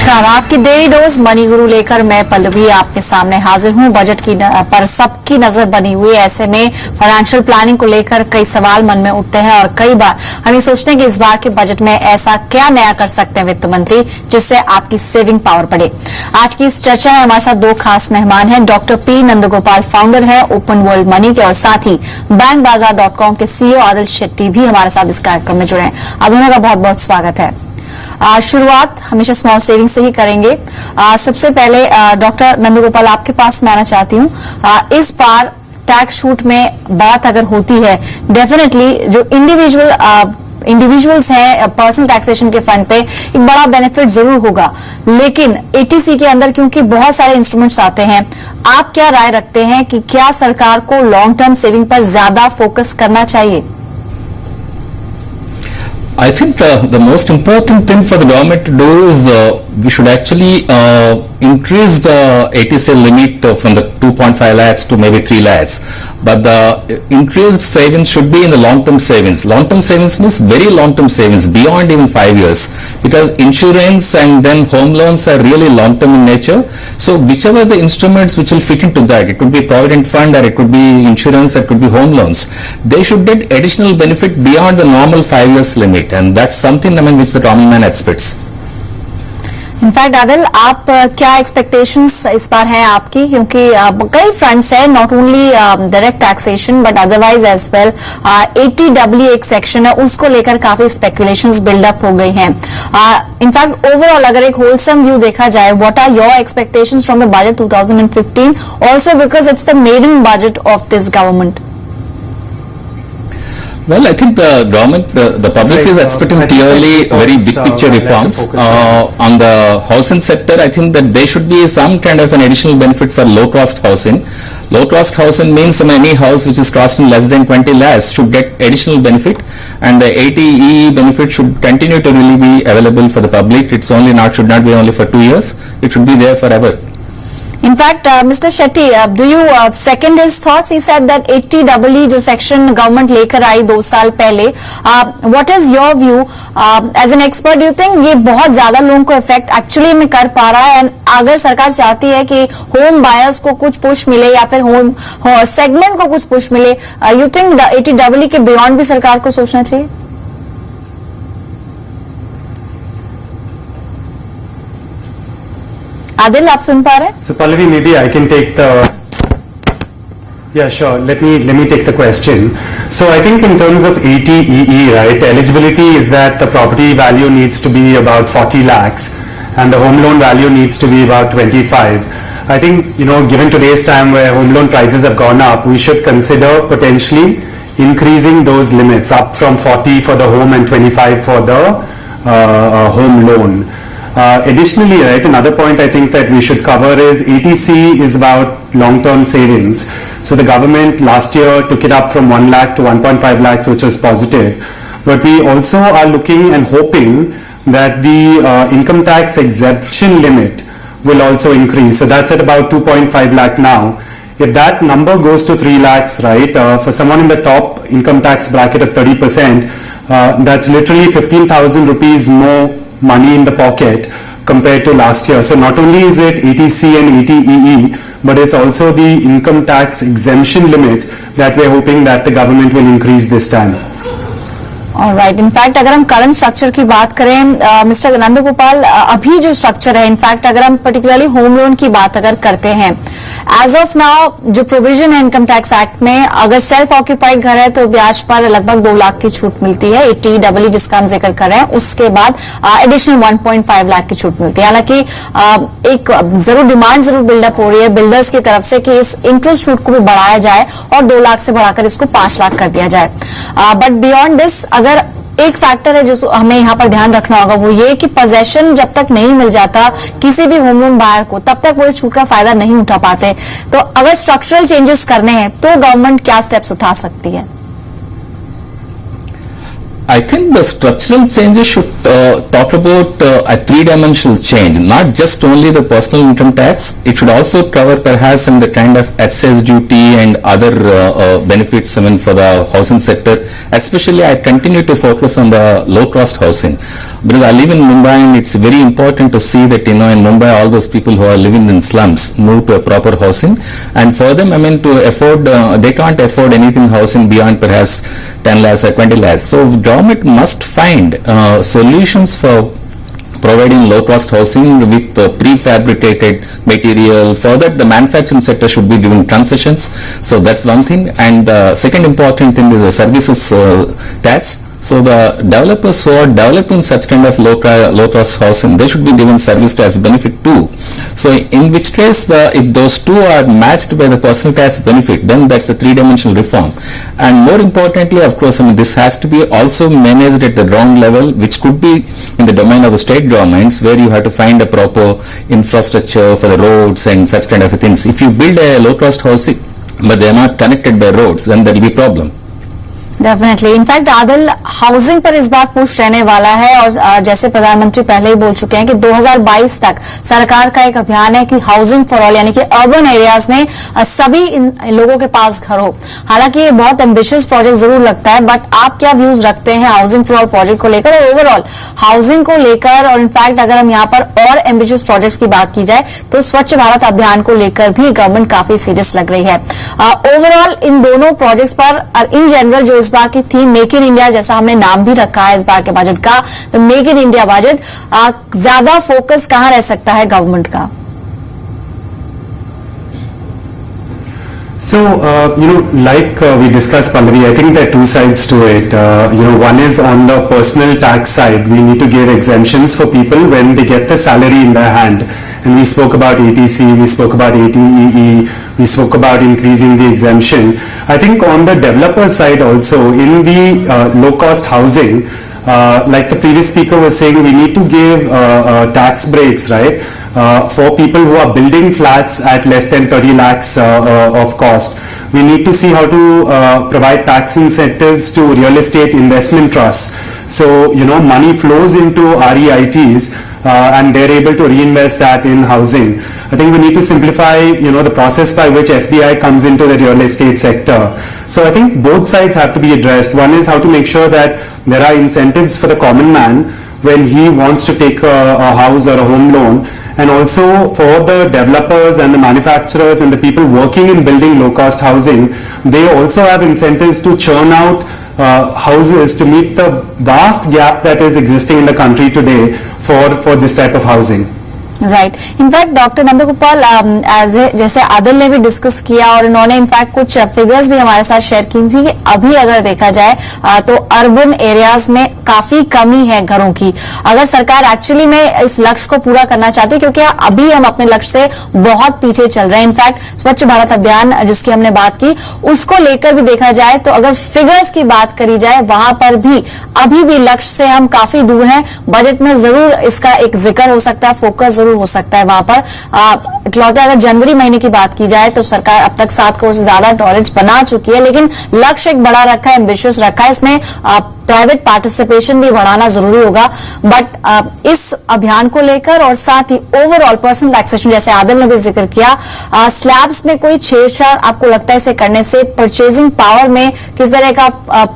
नमस्कार, आपकी daily dose money गुरु लेकर मैं पल्लवी आपके सामने हाजिर हूं। बजट की पर सबकी नजर बनी हुई है। ऐसे में फाइनेंशियल प्लानिंग को लेकर कई सवाल मन में उठते हैं और कई बार हम ये सोचते हैं कि इस बार के बजट में ऐसा क्या नया कर सकते हैं वित्त मंत्री जिससे आपकी सेविंग पावर बढ़े। आज की इस चर्चा में हमारे साथ दो खास मेहमान हैं। डॉक्टर पी नंदगोपाल फाउंडर है ओपन वर्ल्ड मनी के और साथ ही बैंकबाजार.com के सीईओ आदिल शेट्टी भी हमारे साथ इस कार्यक्रम में जुड़े हैं। आप दोनों का बहुत बहुत स्वागत है। शुरुआत हमेशा स्मॉल सेविंग से ही करेंगे। सबसे पहले डॉक्टर नंदगोपाल आपके पास मैं आना चाहती हूँ। इस बार टैक्स छूट में बात अगर होती है, डेफिनेटली जो इंडिविजुअल्स हैं पर्सनल टैक्सेशन के फंड पे एक बड़ा बेनिफिट जरूर होगा, लेकिन एटीसी के अंदर क्योंकि बहुत सारे इंस्ट्रूमेंट्स आते हैं, आप क्या राय रखते हैं कि क्या सरकार को लॉन्ग टर्म सेविंग पर ज्यादा फोकस करना चाहिए? I think the most important thing for the government to do is we should actually increase the ATC limit from the 2.5 lakhs to maybe 3 lakhs. But the increased savings should be in the long-term savings. Long-term savings means very long-term savings beyond even 5 years, because insurance and then home loans are really long-term in nature. So whichever the instruments which will fit into that, it could be provident fund or it could be insurance, it could be home loans, they should get additional benefit beyond the normal 5 years limit, and that's something which the common man expects. In fact Adil, आप क्या expectations इस बार हैं आपकी, क्योंकि कई fronts है, not only direct taxation but otherwise as well 80W एक section है, उसको लेकर काफी स्पेकुलेशंस बिल्डअप हो गई हैं। इनफैक्ट ओवरऑल अगर एक होलसम व्यू देखा जाए, what are your expectations from the budget 2015, also because it's the maiden budget of this government? Well, I think the government, the public is expecting clearly very big picture reforms. On the housing sector, I think that there should be some kind of an additional benefit for low-cost housing. Low-cost housing means any house which is costing less than 20 lakhs should get additional benefit, and the 80EE benefit should continue to really be available for the public. It's should not be only for 2 years. It should be there forever. In fact, Mr. Shetty, do you second his thoughts? He said that 80W जो section government लेकर आई 2 साल पहले, what is your view as an expert? Do you think ये बहुत ज्यादा लोगों को effect actually में कर पा रहा है? एंड अगर सरकार चाहती है कि होम बायर्स को कुछ पुश मिले या फिर होम सेगमेंट को कुछ पुश मिले, यू थिंक 80W के बियॉन्ड भी सरकार को सोचना चाहिए? Adil, आप सुन पा रहे हैं? So Pallavi, maybe I can take the. Yeah, sure. Let me take the question. So I think in terms of 80EE, right, eligibility is that the property value needs to be about 40 lakhs and the home loan value needs to be about 25. I think, given today's time where home loan prices have gone up, we should consider potentially increasing those limits up from 40 for the home and 25 for the home loan. Additionally, right, another point I think that we should cover is ATC is about long-term savings. So the government last year took it up from 1 lakh to 1.5 lakhs, which was positive. But we also are looking and hoping that the income tax exemption limit will also increase. So that's at about 2.5 lakh now. If that number goes to 3 lakhs, right, for someone in the top income tax bracket of 30%, that's literally 15,000 rupees more money in the pocket compared to last year. So not only is it ATC and 80EE, but it's also the income tax exemption limit that we're hoping that the government will increase this time. Alright, in fact अगर हम current structure की बात करें mister Nandgopal, अभी जो structure है, in fact अगर हम पर्टिकुलरली होम लोन की बात अगर करते हैं, एज ऑफ नाउ जो प्रोविजन है इनकम टैक्स एक्ट में, अगर सेल्फ ऑक्यूपाइड घर है तो ब्याज पर लगभग 2 लाख की छूट मिलती है, 80W जिसका हम जिक्र कर रहे हैं, उसके बाद एडिशनल 1.5 लाख की छूट मिलती है। हालांकि एक जरूर डिमांड जरूर बिल्डअप हो रही है बिल्डर्स की तरफ से कि इस इंटरेस्ट छूट को भी बढ़ाया जाए और 2 लाख से बढ़ाकर इसको 5 लाख कर दिया जाए। बट बियॉन्ड दिस, अगर एक फैक्टर है जो हमें यहाँ पर ध्यान रखना होगा, वो ये कि पोजेशन जब तक नहीं मिल जाता किसी भी होम लोन बायर को, तब तक वो इस छूट का फायदा नहीं उठा पाते। तो अगर स्ट्रक्चरल चेंजेस करने हैं तो गवर्नमेंट क्या स्टेप्स उठा सकती है? I think the structural changes should talk about a three-dimensional change, not just only the personal income tax. It should also cover perhaps in the kind of excess duty and other benefits for the housing sector. Especially, I continue to focus on the low-cost housing because I live in Mumbai, and it's very important to see that in Mumbai all those people who are living in slums move to a proper housing, and for them, to afford, they can't afford anything housing beyond perhaps 10 lakhs or 20 lakhs. So government must find solutions for providing low-cost housing with prefabricated material. For that, the manufacturing sector should be given concessions. So that's one thing. And the second important thing is the services tax. So the developers who are developing such kind of low-cost housing, they should be given service tax benefit too. So in which case, if those two are matched by the personal tax benefit, then that's a three-dimensional reform. And more importantly, of course, this has to be also managed at the ground level, which could be in the domain of the state governments, where you have to find a proper infrastructure for the roads and such kind of things. If you build a low-cost housing, but they are not connected by roads, then there will be a problem. Definitely in fact Adil housing पर इस बार push रहने वाला है और जैसे प्रधानमंत्री पहले ही बोल चुके हैं कि 2022 तक सरकार का एक अभियान है कि हाउसिंग फॉर ऑल यानी कि अर्बन एरियाज में सभी लोगों के पास घर हो। हालांकि ये बहुत एम्बिशियस प्रोजेक्ट जरूर लगता है, बट आप क्या व्यूज रखते हैं हाउसिंग फॉर ऑल प्रोजेक्ट को लेकर और ओवरऑल हाउसिंग को लेकर? और इनफैक्ट अगर हम यहाँ पर और एम्बिशियस प्रोजेक्ट्स की बात की जाए तो स्वच्छ भारत अभियान को लेकर भी गवर्नमेंट काफी सीरियस लग रही है। ओवरऑल इन दोनों प्रोजेक्ट्स पर और इन जनरल जो इस बार की थीम मेक इन इंडिया, जैसा हमने नाम भी रखा है इस बार के बजट का, तो मेक इन इंडिया बजट, ज्यादा फोकस कहां रह सकता है गवर्नमेंट का? So, like we discussed, Pallavi, I think there are two sides to it. One is on the personal tax side. We need to give exemptions for people when they get the salary in their hand. And we spoke about ATC, we spoke about ATEE, we spoke about increasing the exemption. I think on the developer side also, in the low-cost housing, like the previous speaker was saying, we need to give tax breaks, right? For people who are building flats at less than 30 lakhs of cost. We need to see how to provide tax incentives to real estate investment trusts. So, money flows into REITs and they're able to reinvest that in housing. I think we need to simplify, the process by which FDI comes into the real estate sector. So I think both sides have to be addressed. One is how to make sure that there are incentives for the common man when he wants to take a house or a home loan. And also for the developers and the manufacturers and the people working in building low-cost housing, they also have incentives to churn out houses to meet the vast gap that is existing in the country today for this type of housing. Right in fact doctor Nandgopal जैसे आदिल ने भी discuss किया और इन्होंने in fact कुछ figures भी हमारे साथ शेयर की थी कि अभी अगर देखा जाए तो अर्बन एरियाज में काफी कमी है घरों की। अगर सरकार एक्चुअली में इस लक्ष्य को पूरा करना चाहती है, क्योंकि अभी हम अपने लक्ष्य से बहुत पीछे चल रहे हैं। इनफैक्ट स्वच्छ भारत अभियान जिसकी हमने बात की उसको लेकर भी देखा जाए तो अगर फिगर्स की बात करी जाए वहां पर भी अभी भी लक्ष्य से हम काफी दूर हैं। बजट में जरूर इसका एक जिक्र हो सकता है, फोकस हो सकता है वहां पर। इकलौते अगर जनवरी महीने की बात की जाए तो सरकार अब तक 7 करोड़ से ज्यादा टॉयलेट्स बना चुकी है, लेकिन लक्ष्य एक बड़ा रखा है, एम्बिशियस रखा है। इसमें प्राइवेट पार्टिसिपेशन भी बढ़ाना जरूरी होगा। बट इस अभियान को लेकर और साथ ही ओवरऑल पर्सनल टैक्सेशन जैसे आदिल ने भी जिक्र किया, स्लैब्स में कोई छेड़छाड़ आपको लगता है इसे करने से परचेजिंग पावर में किस तरह का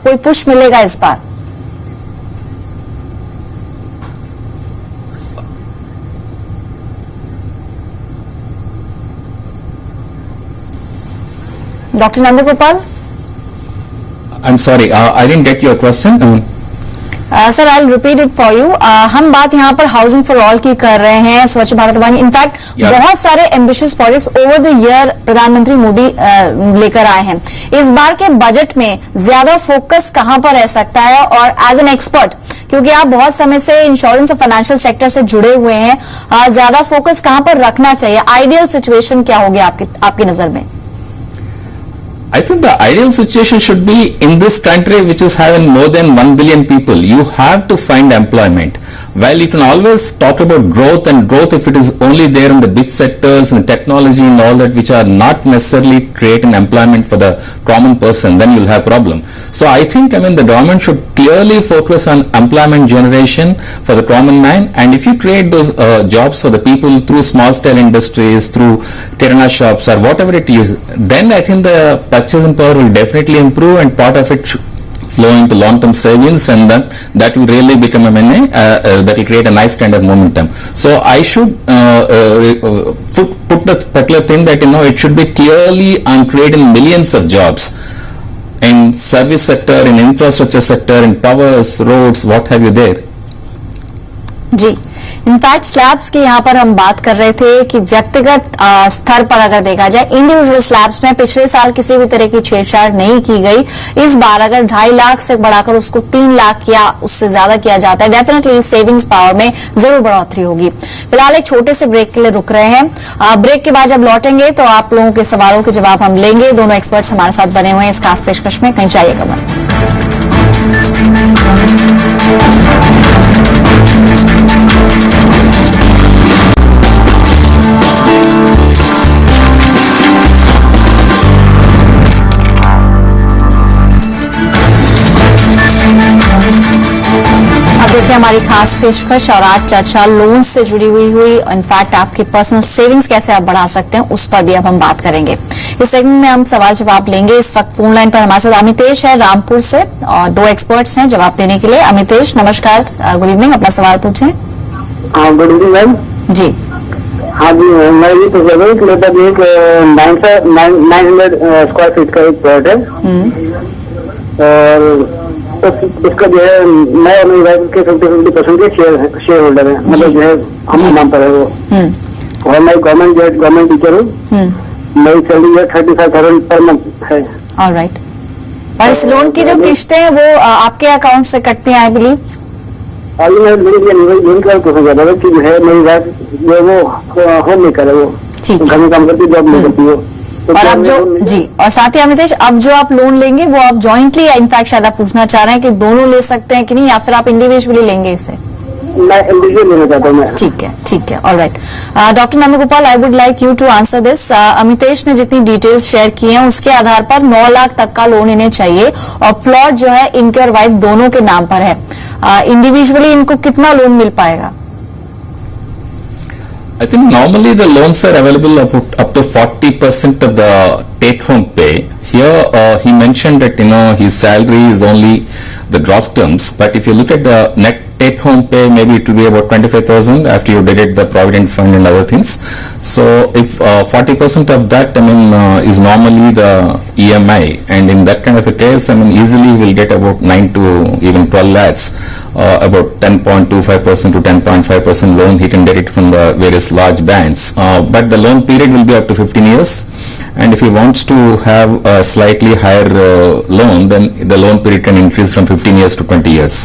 कोई पुश मिलेगा इस बार? Dr. Nandagopal? I'm sorry, I didn't get your question. Sir I will repeat it for you. हम बात यहाँ पर हाउसिंग फॉर ऑल की कर रहे हैं, स्वच्छ भारत अभियान। इनफैक्ट बहुत सारे ambitious projects over the year प्रधानमंत्री मोदी लेकर आए हैं। इस बार के बजट में ज्यादा फोकस कहाँ पर रह सकता है? और एज एन एक्सपर्ट, क्योंकि आप बहुत समय से इंश्योरेंस और फाइनेंशियल सेक्टर से जुड़े हुए हैं, ज्यादा फोकस कहाँ पर रखना चाहिए? आइडियल सिचुएशन क्या होगी आपकी नजर में? I think the ideal situation should be in this country which is having more than 1 billion people. You have to find employment. While you can always talk about growth and growth if it is only there in the big sectors and technology and all that which are not necessarily creating employment for the common person, then you'll have problem. So I think, the government should clearly focus on employment generation for the common man, and if you create those jobs for the people through small scale industries, through kirana shops or whatever it is, then I think the purchasing power will definitely improve and part of it should flow into long-term savings, and then that will really become that will create a nice kind of momentum. So I should put the particular thing that it should be clearly on creating millions of jobs in service sector, in infrastructure sector, in powers, roads, what have you there. जी, in fact slabs की यहाँ पर हम बात कर रहे थे कि व्यक्तिगत स्तर पर अगर देखा जाए इंडिविजुअल स्लैब्स में पिछले साल किसी भी तरह की छेड़छाड़ नहीं की गई। इस बार अगर 2.5 लाख से बढ़ाकर उसको 3 लाख या उससे ज्यादा किया जाता है, डेफिनेटली सेविंग्स पावर में जरूर बढ़ोतरी होगी। फिलहाल एक छोटे से ब्रेक के लिए रुक रहे हैं। ब्रेक के बाद जब लौटेंगे तो आप लोगों के सवालों के जवाब हम लेंगे। दोनों एक्सपर्ट्स हमारे साथ बने हुए हैं इस खास पेशकश में, कहीं जाइएगा मत। अब देखिए हमारी खास पेशकश और आज चर्चा लोन से जुड़ी हुई इनफैक्ट आपकी पर्सनल सेविंग्स कैसे आप बढ़ा सकते हैं उस पर भी अब हम बात करेंगे। इस सेगमेंट में हम सवाल जवाब लेंगे। इस वक्त फोन लाइन पर हमारे साथ अमितेश है रामपुर से और 2 एक्सपर्ट्स हैं जवाब देने के लिए। अमितेश नमस्कार, गुड इवनिंग, अपना सवाल पूछें। हाँ गुड इवनिंग मैम। जी हाँ जी, मैं ये पूछ रहा हूँ कि मतलब एक 900 स्क्वायर फीट का एक प्लॉट है और उसका जो है मैं और मेरी वाइफ के 50% के शेयर होल्डर है, मतलब जो है हम नाम पर है वो। और मैं गवर्नमेंट टीचर हूँ। मेरी सैलरी जो 35,000 पर मंथ है। ऑलराइट, और इस लोन की जो किस्तें हैं वो आपके अकाउंट से कटती हैं आई बिलीव। और मैं यही कर पूछना चाहता था कि जो है मेरी वाइफ जो है वो होम मेकर है, वो घर में काम करती है, जॉब नहीं करती है। और अब जो जी और साथ ही अमितेश अब जो आप लोन लेंगे वो आप जॉइंटली इनफैक्ट शायद आप पूछना चाह रहे हैं कि दोनों ले सकते हैं कि नहीं, या फिर आप इंडिविजुअली लेंगे इसे। मैं इंडिविजुअल लेना चाहता हूँ। ठीक है, alright. Doctor Nandgopal, I would like you to answer this. Amitesh ने जितनी डिटेल्स शेयर की हैं उसके आधार पर 9 लाख तक का लोन इन्हें चाहिए और प्लॉट जो है इनके और वाइफ दोनों के नाम पर है। इंडिविजुअली इनको कितना लोन मिल पाएगा? I think normally the loans are available up to 40% of the take-home pay. Here he mentioned that his salary is only the gross terms, but if you look at the net take-home pay, maybe it will be about 25,000 after you deduct the provident fund and other things. So if 40% of that is normally the EMI, and in that kind of a case, easily will get about 9 to even 12 lakhs, about 10.25% to 10.5% loan. He can get it from the various large banks, but the loan period will be up to 15 years. And if he wants to have a slightly higher loan, then the loan period can increase from 15 years to 20 years.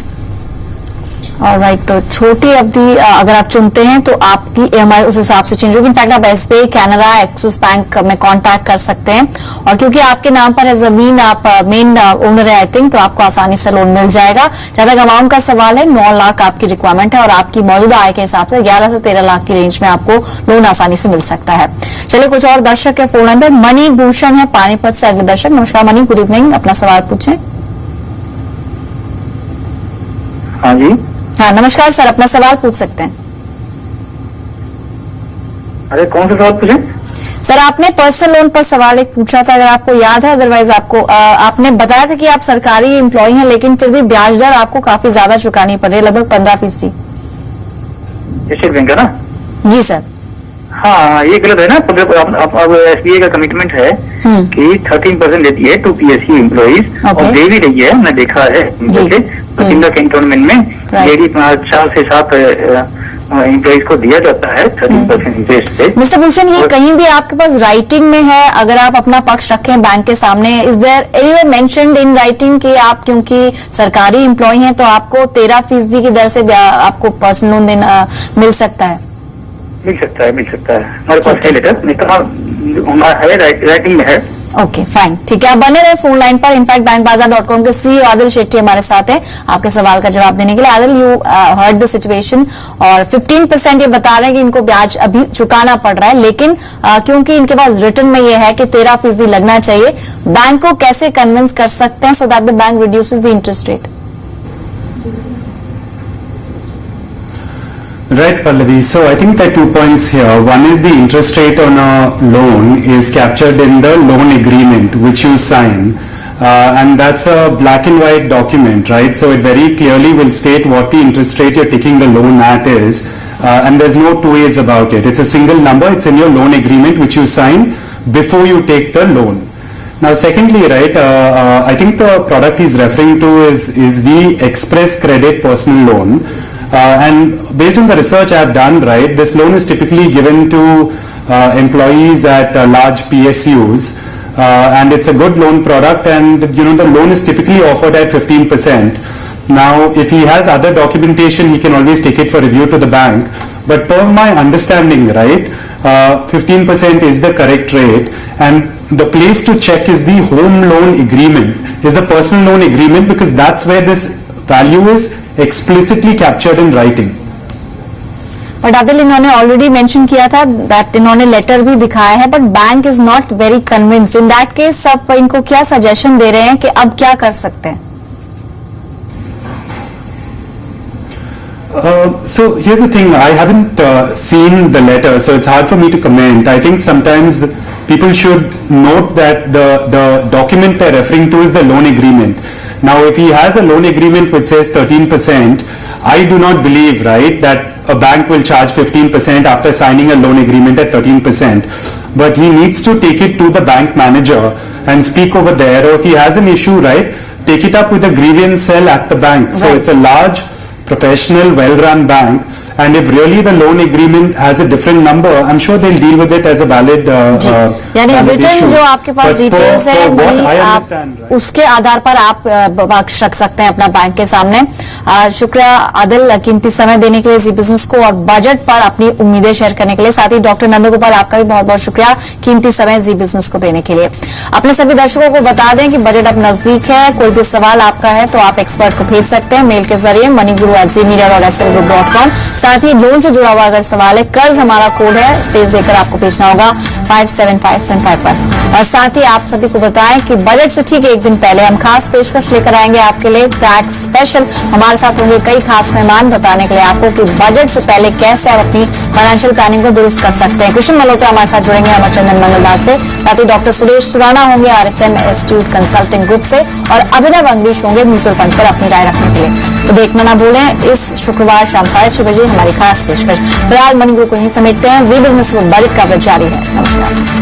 Alright, तो छोटी अवधि अगर आप चुनते हैं तो आपकी EMI उस हिसाब से चेंज होगी। इनफैक्ट आप SBI, कैनरा, एक्सिस बैंक में कांटेक्ट कर सकते हैं और क्योंकि आपके नाम पर है जमीन, आप मेन ओनर है आई थिंक, तो आपको आसानी से लोन मिल जाएगा। ज्यादा अमाउंट का सवाल है, 9 लाख आपकी रिक्वायरमेंट है और आपकी मौजूदा आय के हिसाब से 11 से 13 लाख की रेंज में आपको लोन आसानी से मिल सकता है। चलिए कुछ और दर्शक के फोन नंबर। मणि भूषण है पानीपत से अगले दर्शक। नमस्कार मणि, गुड इवनिंग, अपना सवाल पूछें। हाँ जी। हाँ नमस्कार सर, अपना सवाल पूछ सकते हैं। अरे कौन सा सवाल पूछे? सर आपने पर्सनल लोन पर सवाल एक पूछा था, अगर आपको याद है, अदरवाइज आपको आपने बताया था कि आप सरकारी एम्प्लॉय हैं लेकिन फिर भी ब्याज दर आपको काफी ज्यादा चुकानी पड़ रही है, लगभग 15%। स्टेट बैंक का ना? जी सर। हाँ ये गलत है ना। अब SBI का कमिटमेंट है कि 13% देती है टू PSU एम्प्लॉइज और दे भी रही है, मैं देखा है बठिंडा कैंटोनमेंट में डेली 4 से 7 एम्प्लॉइज को दिया जाता है 13% इंटरेस्ट पे। मिस्टर भूषण, ये कहीं भी आपके पास राइटिंग में है, अगर आप अपना पक्ष रखें बैंक के सामने, is there anywhere mentioned in writing कि आप क्योंकि सरकारी एम्प्लॉय हैं तो आपको 13% की दर से आपको पर्सनल लोन देना मिल सकता है? मिल सकता है हमारे पास है लेटर, हमारा है राइटिंग में है। ओके फाइन, ठीक है, आप बने रहे फोन लाइन पर। इनफैक्ट bankbazaar.com के सीईओ आदिल शेट्टी हमारे साथ हैं आपके सवाल का जवाब देने के लिए। Adil, you heard the situation और 15% ये बता रहे हैं कि इनको ब्याज अभी चुकाना पड़ रहा है, लेकिन क्योंकि इनके पास रिटर्न में ये है कि 13% लगना चाहिए, बैंक को कैसे कन्विंस कर सकते हैं so that the bank reduces the interest rate? Right, Pallavi. So I think there are 2 points here. One is the interest rate on a loan is captured in the loan agreement which you sign. And that's a black and white document, right? So it very clearly will state what the interest rate you're taking the loan at is. And there's no two ways about it. It's a single number. It's in your loan agreement which you sign before you take the loan. Now, secondly, right, I think the product he's referring to is the Express Credit Personal Loan. And based on the research I've done, right, this loan is typically given to employees at large PSUs, and it's a good loan product, and the loan is typically offered at 15%. Now, if he has other documentation, he can always take it for review to the bank. But per my understanding, right, 15% is the correct rate, and the place to check is the home loan agreement, is the personal loan agreement, because that's where this value is explicitly captured in writing. But Adil, इन्होंने already mention किया था that इन्होंने letter भी दिखाया है, but bank is not very convinced. In that case आप इनको क्या सजेशन दे रहे हैं कि अब क्या कर सकते हैं? So here's the thing, I haven't seen the letter, so it's hard for me to comment. I think sometimes people should note that the document they're referring to is the loan agreement. Now, if he has a loan agreement which says 13%, I do not believe, right, that a bank will charge 15% after signing a loan agreement at 13%. But he needs to take it to the bank manager and speak over there. Or if he has an issue, right, take it up with the grievance cell at the bank. So Right. it's a large, professional, well-run bank. And if really the loan agreement has a different number, I'm sure they'll deal with it as a valid यानी valid return issue. जो आपके पास But details है for what वही I आप understand, right? उसके आधार पर आप बख्श रख सकते हैं अपना बैंक के सामने। शुक्रिया आदिल, कीमती समय देने के लिए जी बिजनेस को और बजट पर अपनी उम्मीदें शेयर करने के लिए। साथ ही डॉक्टर नंदगोपाल, आपका भी बहुत बहुत शुक्रिया कीमती समय जी बिजनेस को देने के लिए। अपने सभी दर्शकों को बता दें कि बजट अब नजदीक है, कोई भी सवाल आपका है तो आप एक्सपर्ट को भेज सकते हैं मेल के जरिए moniguru@zmedia.com। साथ ही लोन से जुड़ा हुआ अगर सवाल है, कर्ज हमारा कोड है, स्पेस देकर आपको भेजना होगा 57575 पर। और साथ ही आप सभी को बताएं कि बजट से ठीक एक दिन पहले हम खास पेशकश लेकर आएंगे आपके लिए टैक्स स्पेशल। हमारे साथ होंगे कई खास मेहमान बताने के लिए आपको कि बजट से पहले कैसे आप अपनी फाइनेंशियल प्लानिंग को दुरुस्त कर सकते हैं। कृष्ण मल्होत्रा हमारे साथ जुड़ेंगे अमरचंदन मंगलदास से, साथ ही डॉक्टर सुरेश सुराना होंगे RSM इंस्टीट्यूट कंसल्टिंग ग्रुप से, और अभिनव अंग्रीश होंगे म्यूचुअल फंड पर अपनी राय रखने के लिए। तो देखना ना भूलें इस शुक्रवार शाम 6:30 बजे हमारी खास पेशकश। फिलहाल मनी गुरु को यहीं समेटते हैं, जी बिजनेस में बजट कवरेज जारी है। नमस्कार।